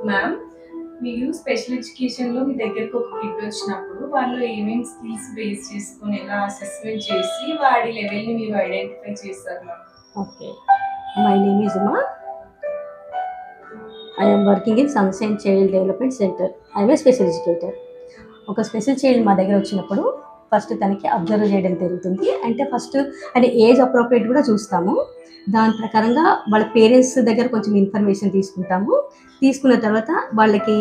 Ma'am, మీరు special ఎడ్యుకేషన్‌లో మీ దగ్గరికి ఒక కిడ్ వచ్చినప్పుడు వాళ్ళు ఏమేం స్కిల్స్ బేస్ చేసుకొని ఎలా అసెస్‌మెంట్ చేసి వాడి లెవెల్‌ని మీరు ఐడెంటిఫై చేస్తారు ma'am? Okay. My name is Uma. I am working in Sunshine Child Development Center. I am a special educator. ఒక స్పెషల్ చైల్డ్ మా దగ్గర వచ్చినప్పుడు ఫస్ట్ తనకి అబ్జర్వ్ చేయడం జరుగుతుంది. అంటే ఫస్ట్ అంటే ఏజ్ అప్రోప్రియేట్ కూడా చూస్తాము. దాని ప్రకారంగా వాళ్ళ పేరెంట్స్ దగ్గర కొంచెం ఇన్ఫర్మేషన్ తీసుకుంటాము. తీసుకున్న తర్వాత వాళ్ళకి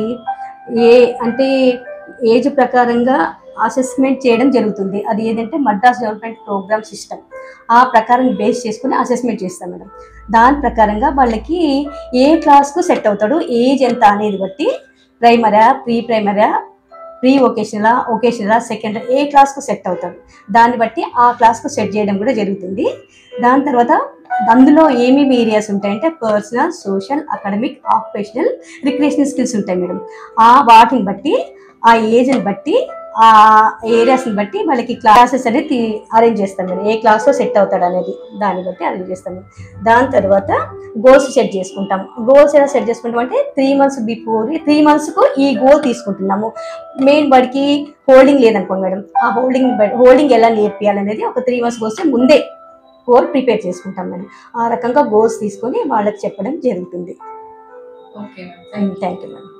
ఏ అంటే ఏజ్ ప్రకారంగా అసెస్మెంట్ చేయడం జరుగుతుంది. అది ఏదంటే మద్రాస్ డెవలప్మెంట్ ప్రోగ్రామ్ సిస్టమ్. ఆ ప్రకారం బేస్ చేసుకుని అసెస్మెంట్ చేస్తాం మేడం. దాని ప్రకారంగా వాళ్ళకి ఏ క్లాస్కు సెట్ అవుతాడు, ఏజ్ ఎంత అనేది బట్టి ప్రైమరా, ప్రీ ప్రైమరా, ప్రీ వొకేషనలా, సెకండరీ ఏ క్లాస్కు సెట్ అవుతాడు దాన్ని బట్టి ఆ క్లాస్కు సెట్ చేయడం కూడా జరుగుతుంది. దాని తర్వాత అందులో ఏమేమి ఏరియాస్ ఉంటాయంటే personal, social, academic, occupational, recreational skills ఉంటాయి మేడం. ఆ వాటిని బట్టి ఆ ఏజ్ని బట్టి ఆ ఏరియాస్ని బట్టి వాళ్ళకి క్లాసెస్ అనేది అరేంజ్ చేస్తాం మేడం. ఏ క్లాస్లో సెట్ అవుతాడు అనేది దాన్ని బట్టి అరేంజ్ చేస్తాము. దాని తర్వాత గోల్స్ సెట్ చేసుకుంటాం. గోల్స్ ఎలా సెట్ చేసుకుంటాం అంటే 3 months బిఫోర్ 3 monthsకు ఈ గోల్ తీసుకుంటున్నాము. మెయిన్ వాడికి హోల్డింగ్ లేదనుకోండి మేడం, ఆ హోల్డింగ్ ఎలా నేర్పియాలనేది ఒక 3 months వస్తే ముందే గోల్ ప్రిపేర్ చేసుకుంటాం మేడం. ఆ రకంగా గోల్స్ తీసుకొని వాళ్ళకి చెప్పడం జరుగుతుంది. Okay ma'am. Thank you madam.